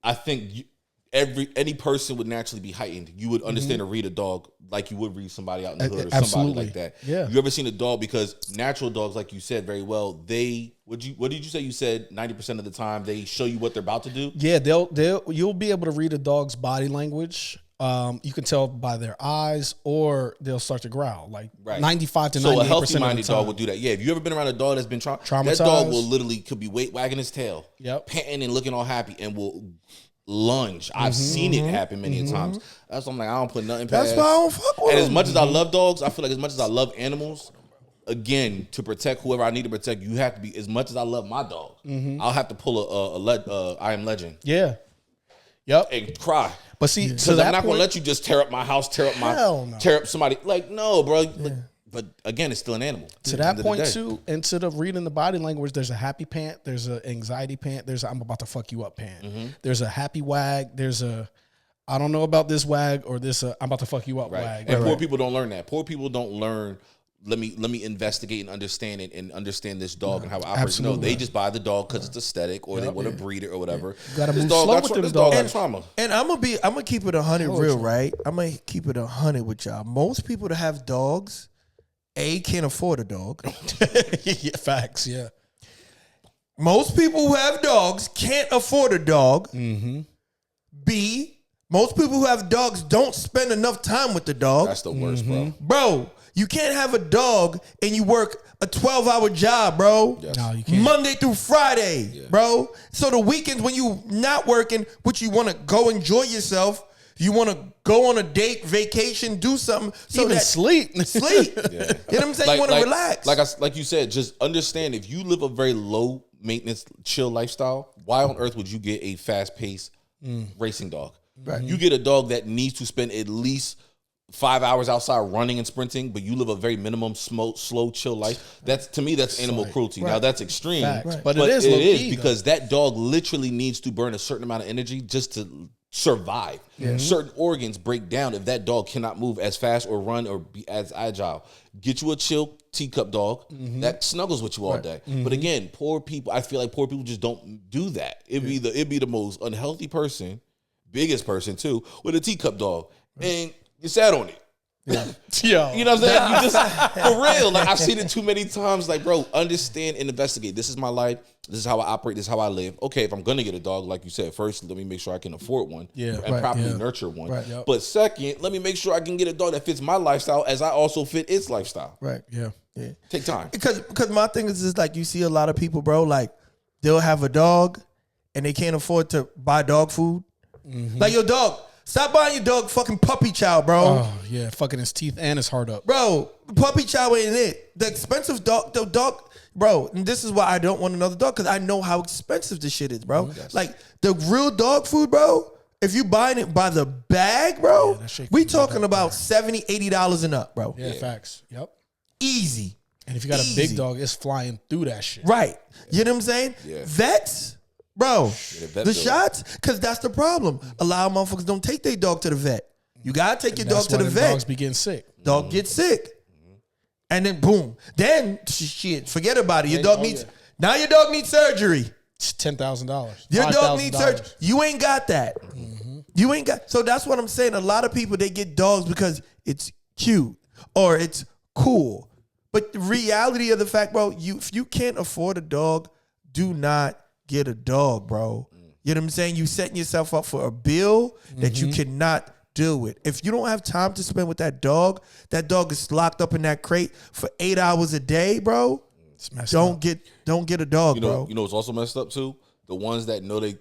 I think any person would naturally be heightened. You would understand to read a dog like you would read somebody out in the hood or somebody like that. Yeah. You ever seen a dog? Because natural dogs, like you said very well, what did you say? You said 90% of the time they show you what they're about to do. Yeah, you'll be able to read a dog's body language. You can tell by their eyes, or they'll start to growl. Like 95 to 98%. So a healthy-minded dog would do that. Yeah, if you ever been around a dog that's been traumatized, that dog will literally could be wagging his tail, panting and looking all happy, and will lunge. I've seen it happen many times. That's why I'm like, I don't put nothing past. That's why I don't fuck with And them. as much as I love dogs, I feel like as much as I love animals, again, to protect whoever I need to protect, you have to be, as much as I love my dog, I'll have to pull a I Am Legend. Yeah. Yep. And cry. But see, because I'm not going to let you just tear up my house, tear up somebody. Like, no, bro. Like, But again, it's still an animal. To that point too, instead of reading the body language, there's a happy pant, there's an anxiety pant, there's a I'm about to fuck you up pant. There's a happy wag, there's a I don't know about this wag, or this I'm about to fuck you up wag. And poor people don't learn that. Poor people don't learn. Let me investigate and understand it and understand this dog and how it operates. Absolutely. No, they just buy the dog because it's aesthetic or they want to breed it or whatever. You gotta move dog slow got with tra- this this dog dog. got trauma. And I'm gonna keep it 100 real, right? I'm gonna keep it 100 with y'all. Most people that have dogs, can't afford a dog. Yeah, facts, yeah. Most people who have dogs can't afford a dog. B, most people who have dogs don't spend enough time with the dog. That's the worst, bro. Bro, you can't have a dog and you work a 12-hour job, bro. Yes. No, you can't. Monday through Friday, bro. So the weekends when you not working, but you want to go enjoy yourself, you want to go on a date, vacation, do something. So Even that sleep. sleep. You know what I'm saying? You want to relax. Like you said, just understand if you live a very low maintenance, chill lifestyle, why on earth would you get a fast paced racing dog? Right. You get a dog that needs to spend at least 5 hours outside running and sprinting, but you live a very minimum slow, chill life. That's to me, that's animal cruelty. Now that's extreme, But it is low-key, because that dog literally needs to burn a certain amount of energy just to survive. Certain organs break down if that dog cannot move as fast or run or be as agile. Get you a chill teacup dog that snuggles with you all day. But again, poor people, I feel like poor people just don't do that. It'd be the most unhealthy person, biggest person too, with a teacup dog. And you sat on it. Yo. You know what I'm saying? You just, for real. Like, I've seen it too many times. Like, bro, understand and investigate. This is my life. This is how I operate. This is how I live. Okay, if I'm going to get a dog, like you said, first, let me make sure I can afford one and properly nurture one. Right, yep. But second, let me make sure I can get a dog that fits my lifestyle as I also fit its lifestyle. Right. Yeah. Take time. Because my thing is just like you see a lot of people, bro, like they'll have a dog and they can't afford to buy dog food. Like your dog, stop buying your dog fucking puppy chow, bro. Oh, yeah. Fucking his teeth and his heart up. Bro, puppy chow ain't it. The expensive dog, bro, and this is why I don't want another dog, because I know how expensive this shit is, bro. Like the real dog food, bro, if you buying it by the bag, bro, we talking about $70, $80 and up, bro. Yeah, facts. Yep. Easy. And if you got a big dog, it's flying through that shit. Right. You know what I'm saying? Yeah. Vets, bro, vet the bill. shots, because that's the problem. A lot of motherfuckers don't take their dog to the vet. You got to take your dog That's to why the them vet. dogs be getting sick. Dog gets sick. And then boom. Then shit, forget about it. Your dog needs now your dog needs surgery. It's $10,000. Your dog needs surgery. You ain't got that. You ain't got. So that's what I'm saying. A lot of people, they get dogs because it's cute or it's cool. But the reality of the fact, bro, if you can't afford a dog, do not get a dog, bro. You know what I'm saying? You setting yourself up for a bill that you cannot deal with. If you don't have time to spend with that dog is locked up in that crate for 8 hours a day, bro. Don't get a dog, bro. You know what's also messed up too? The ones that know they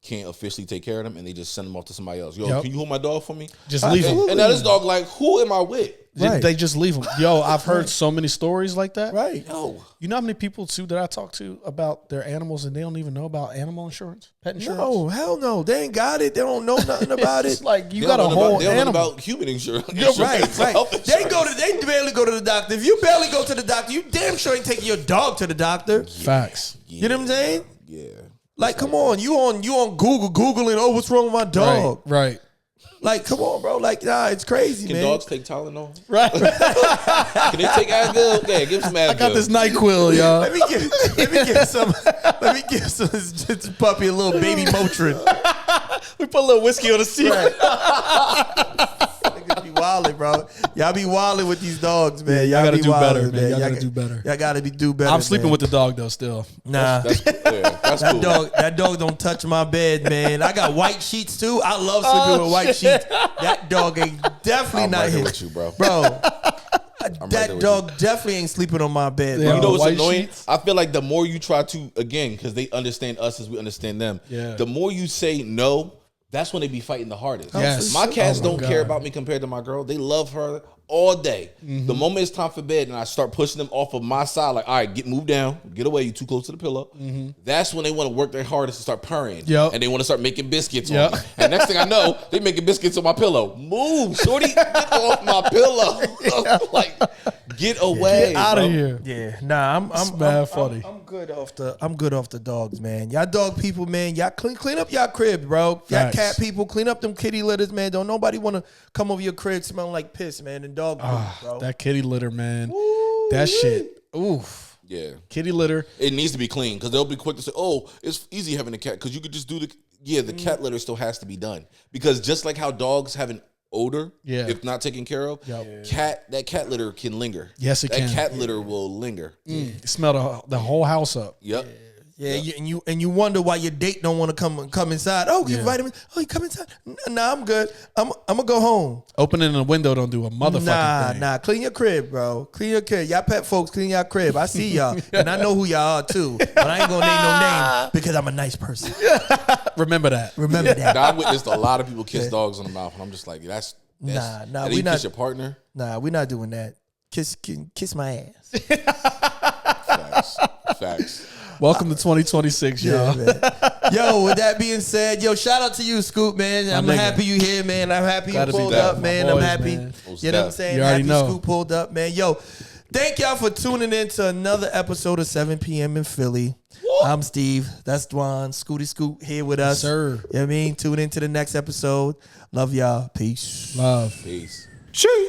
can't officially take care of them and they just send them off to somebody else. Yo, can you hold my dog for me? Just leave him. And now this dog like, who am I with? Right. They just leave them. Yo, I've heard so many stories like that. Right. Yo. You know how many people too that I talk to about their animals and they don't even know about animal insurance, pet insurance? No, hell no. They ain't got it. They don't know nothing about it. It's like you They got a don't know whole about, they don't know animal. about human insurance. Right. Health They insurance. they barely go to the doctor. If you barely go to the doctor, you damn sure ain't taking your dog to the doctor. Facts. You know what I'm saying? Yeah. Like, come on, you on Google googling, oh, what's wrong with my dog? Right. Like, come on, bro. Like, nah, it's crazy, Can man. dogs take Tylenol? Right. Can they take Advil? Okay, give some Advil. I got this NyQuil, y'all. Let me give some this puppy a little baby Motrin. We put a little whiskey on the seat. Niggas be wildin', bro. Y'all be wildin' with these dogs, man. Y'all gotta be do better, wildin', man. Y'all gotta do better. Y'all gotta do better. I'm sleeping man. with the dog though. Still. Nah. That's That cool. dog don't touch my bed, man. I got white sheets too. I love sleeping with white sheets. That dog ain't definitely I'm not right there his, with you, bro. That there with dog definitely ain't sleeping on my bed, Yeah. bro. You know what's White annoying? sheets? I feel like the more you try to, again, because they understand us as we understand them, Yeah. the more you say no, that's when they be fighting the hardest. Yes. My cats Oh my don't God. care about me compared to my girl. They love her all day. The moment it's time for bed and I start pushing them off of my side, like, all right, move down, get away, you too close to the pillow. That's when they want to work their hardest to start purring. Yep. And they want to start making biscuits Yep. on me. And next thing I know, they making biscuits on my pillow. Move, shorty, get off my pillow. Like, Get away. Get out of bro. here. Yeah, nah, I'm mad funny. I'm good off the dogs, man. Y'all dog people, man. Y'all clean up y'all crib, bro. Y'all Facts. cat people, clean up them kitty litters, man. Don't nobody want to come over your crib smelling like piss, man. And dog poop, bro. That kitty litter, man. That shit. Oof. Yeah. Kitty litter. It needs to be clean because they'll be quick to say, "Oh, it's easy having a cat because you could just do the." Yeah, the cat litter still has to be done because just like how dogs have an odor, if not taken care of, that cat litter can linger. Yes, it that can. That cat litter will linger. Smell the whole house up. Yep. Yeah, you wonder why your date don't want to come inside. Oh, get vitamins. Oh, you come inside. Nah, I'm good. I'm gonna go home. Opening a window don't do a motherfucking thing. Nah. Clean your crib, bro. Clean your crib. Y'all pet folks, clean your crib. I see y'all, and I know who y'all are too. But I ain't gonna name no name because I'm a nice person. Remember that. Remember that. Now, I witnessed a lot of people kiss dogs on the mouth, and I'm just like, that's Nah, that we you not. kiss your partner. Nah, we're not doing that. Kiss my ass. Facts. Welcome to 2026, y'all. Man. Yo, with that being said, shout out to you, Scoop, man. I'm happy you here, man. I'm happy Glad you to be pulled back up, with man. my I'm boys, happy. man. You know what I'm saying? You already Happy know. Scoop pulled up, man. Yo, thank y'all for tuning in to another episode of 7 p.m. in Philly. I'm Steve. That's Dwuan. Scooty Scoop here with us. Sir. You know what I mean? Tune in to the next episode. Love y'all. Peace. Love. Peace. She.